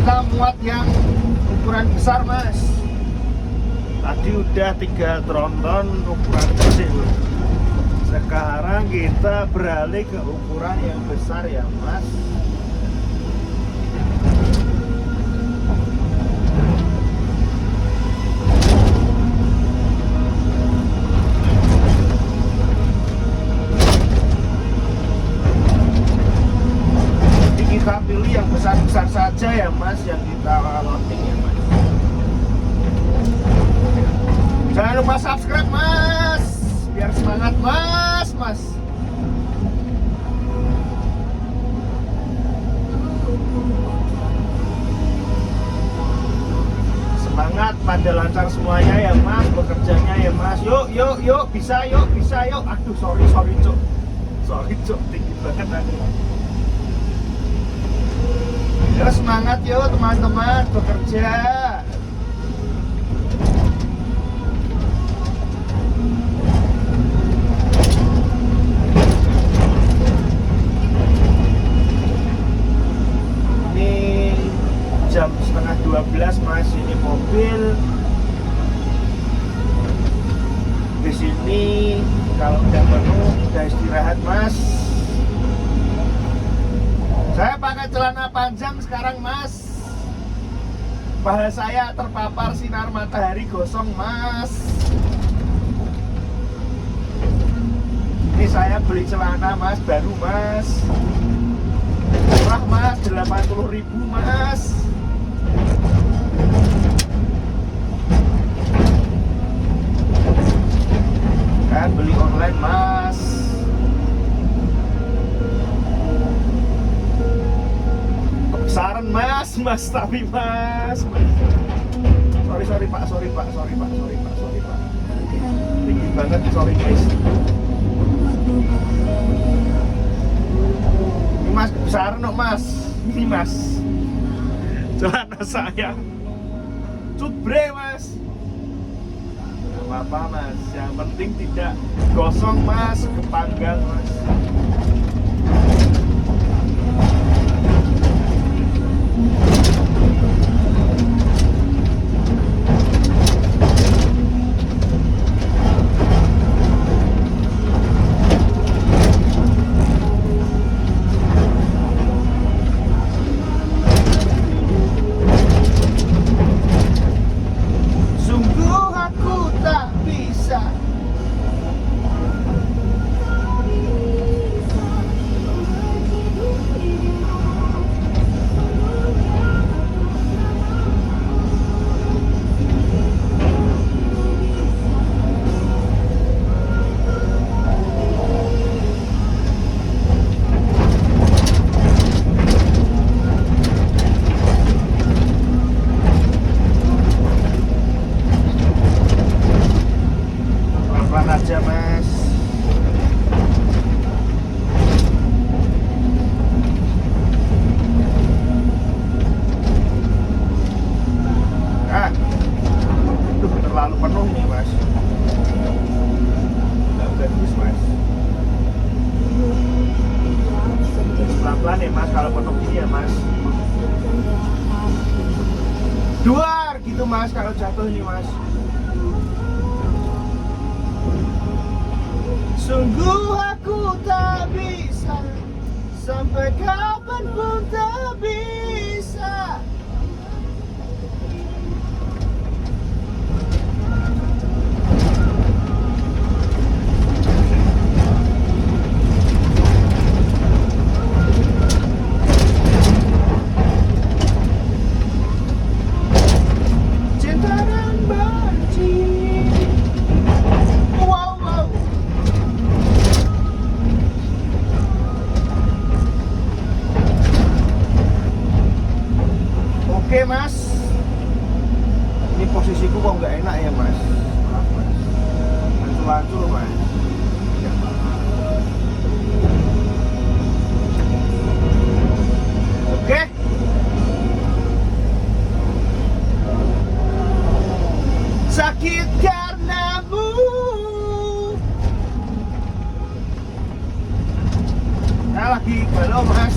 kita muat yang ukuran besar mas. Tadi udah 3 tronton ukuran kecil. Sekarang kita beralih ke ukuran yang besar ya mas. Kita pilih yang besar-besar saja ya mas, yang kita loading ya mas. Jangan lupa subscribe mas, biar semangat mas. Semangat, pada lancar semuanya ya mas, bekerjanya ya mas. Yuk, bisa yuk. Aduh sorry cok, tinggi banget tadi. Ya semangat yuk teman-teman bekerja. Ini jam setengah 12 mas, ini mobil di sini kalau udah penuh udah istirahat mas. Saya pakai celana panjang sekarang mas. Paha saya terpapar sinar matahari gosong mas. Ini saya beli celana mas, baru mas. Murah mas, 80.000 mas. Kan beli online mas. Saran mas tapi mas. Sorry pak. Tinggi banget, sorry guys. Ini mas besar no mas. Ini mas celana saya cubre mas. Gak apa-apa mas, yang penting tidak gosong mas, kepanggang mas. Aja mas. Terlalu penuh nih mas. Nggak bagus mas. Pelan-pelan ya mas, kalau penuh gini ya mas. Duar gitu mas kalau jatuh nih mas. Sungguh aku tak bisa, sampai kapanpun tak bisa. Cinta dan benci. Oke mas, ini posisiku kok nggak enak ya mas. Maaf mas, lancur mas. Ya. Oke. Sakit karenamu. Saya lagi galau mas.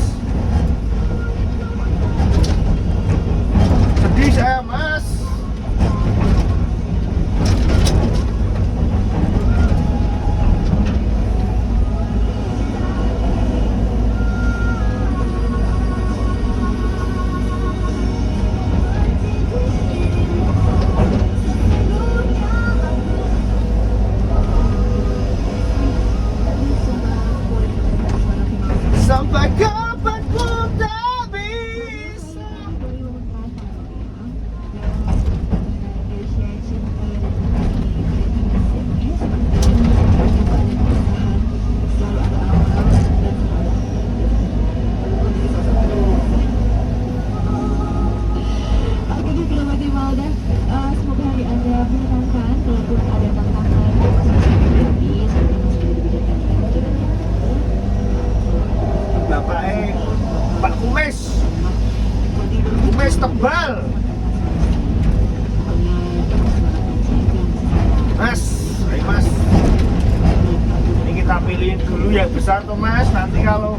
tebal. Mas, ayo mas. Ini kita pilihin dulu yang besar tuh mas. Nanti kalau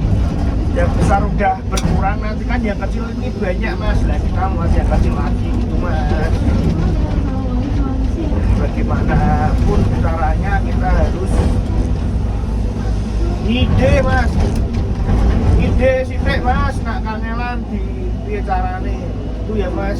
yang besar udah berkurang, nanti kan yang kecil ini banyak mas. Nah kita mau yang kecil lagi gitu mas. Bagaimanapun caranya kita harus ide mas. Ide sithik mas, nak kangelan di piye carane. Itu ya mas.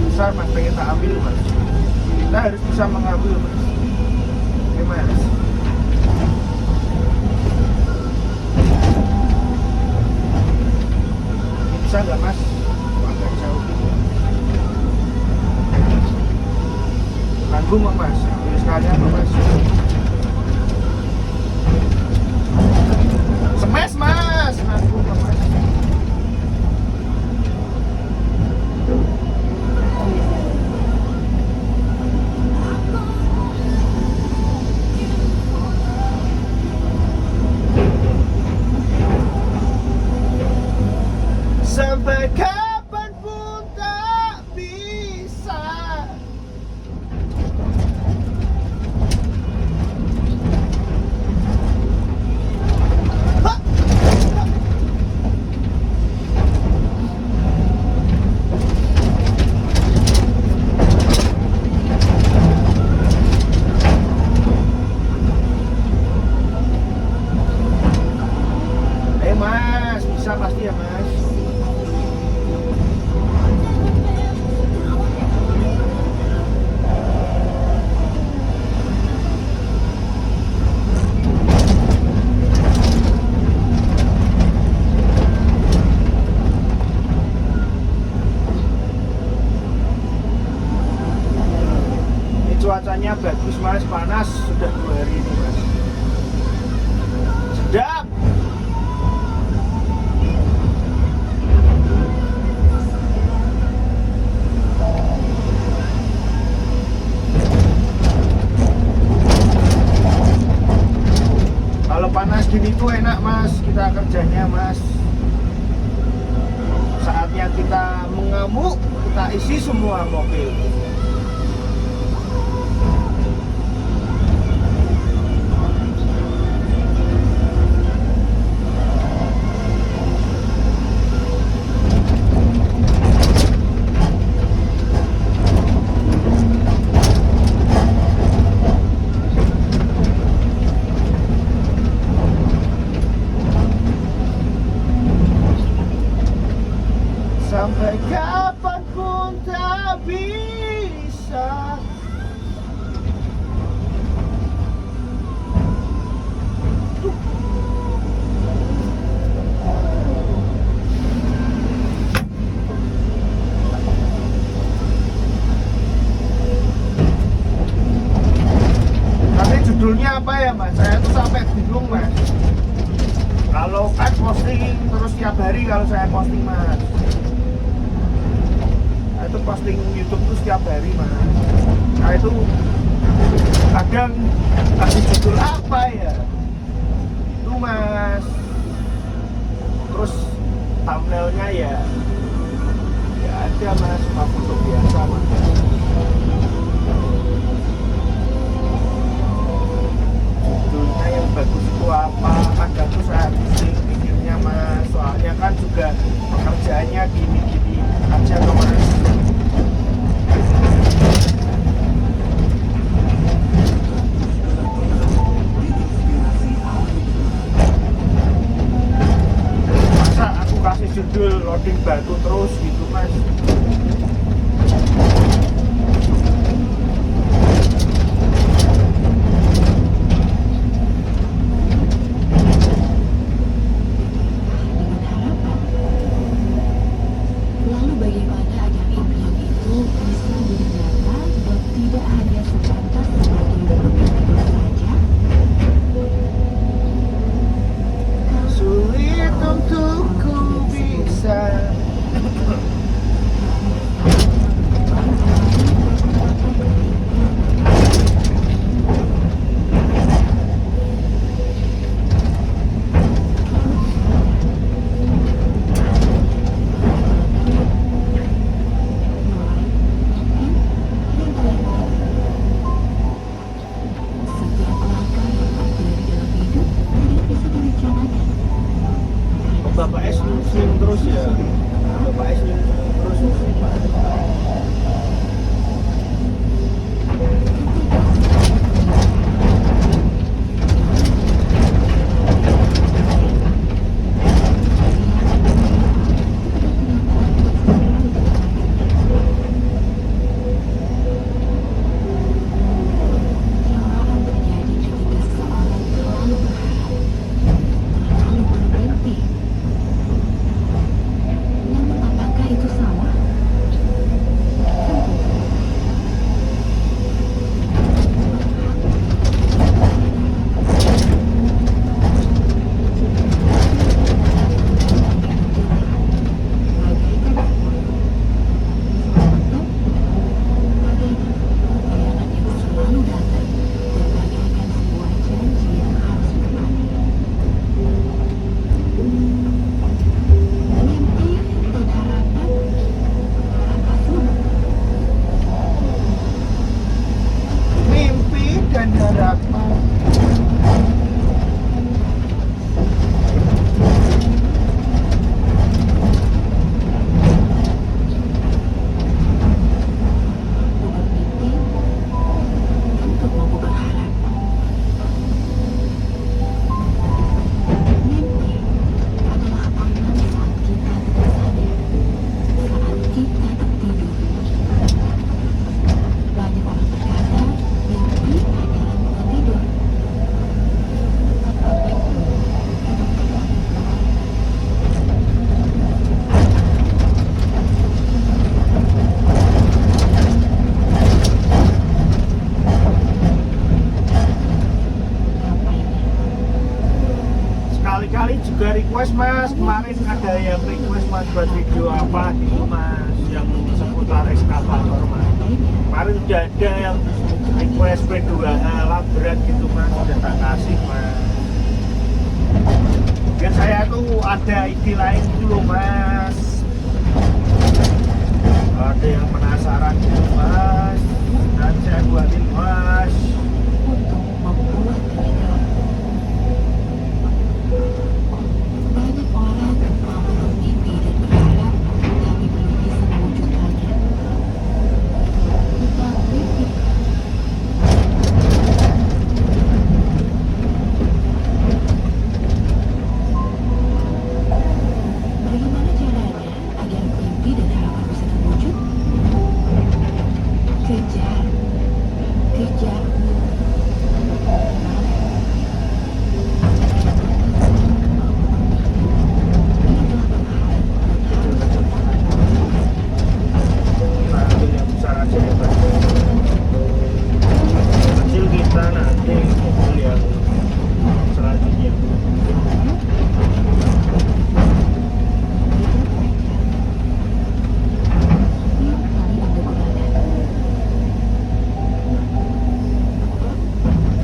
Besar mas, pengen tak ambil mas. Kita harus bisa mengambil mas. Oke mas. Bisa nggak mas? Agak jauh gitu. Nanggung nggak mas? Ambil sekalian nggak mas? Smash mas! Nanggung nggak mas? Sampai kapanpun tak bisa. Mas, bisa pasti ya mas. Cuacanya bagus mas, panas sudah 2 hari ini mas. Sedap. Kalau panas gini tuh enak mas, kita kerjanya mas. Saatnya kita mengamuk, kita isi semua mobil. Sampai kapanpun tak bisa. Nanti judulnya apa ya mas? Saya tuh sampai bingung mas. Kalau kan posting terus tiap hari kalau saya posting mas. Itu posting YouTube tuh setiap hari mas. Nah itu kadang kasih judul apa ya itu mas, terus thumbnailnya ya ada mas, foto biasa mas. Judulnya yang bagus itu apa, kadang tuh saya pusing pikirnya mas, soalnya kan juga pekerjaannya gini-gini aja tuh mas. Masa aku kasih judul loading batu terus gitu mas. terus ya Bapak senyum terus mimpi dan harapan. Sekali-kali juga request mas, kemarin ada yang request mas buat video apa gitu mas, yang seputar eskavator mas. Kemarin udah ada yang request P2H labrat gitu mas, udah tak kasih mas. Biar saya tuh ada ide lain gitu loh mas. Ada yang penasaran gitu mas, dan saya buatin mas. Banyak orang mau bermimpi dan berharap, tapi belum bisa mewujudkannya. Tentang mimpi. Bagaimana caranya agar mimpi dan harapan bisa terwujud? Kejar, kejar. Nah, itu yang besar aja ya Pak. Kecil kita nanti mobil yang selanjutnya.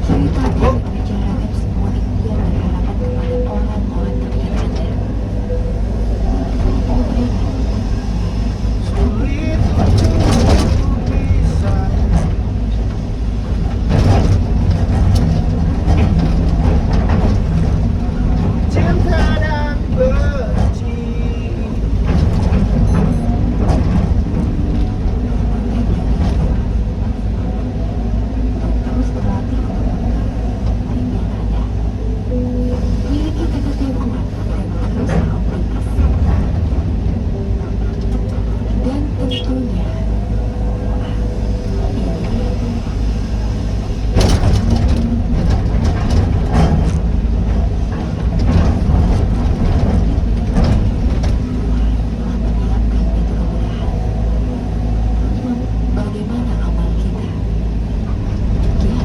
Cerita tidak membicarakan semua impian dan harapan kepada orang-orang terdekat Anda. Sulit untuk bisa. Cinta dan benci. Terus berlatih untuk mengungkapkan impian Anda. Miliki tekad yang kuat dan terus optimis. Dan tentunya, menyiapkan pintu kemudahan. Bagaimana amal kita? Ya,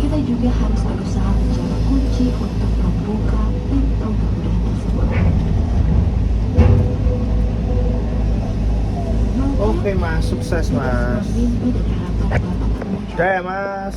kita juga harus berusaha mencari kunci untuk membuka pintu kemudahan tersebut. Oke mas, sukses mas. Mimpi dan harapan Bapak terwujud. Udah ya mas.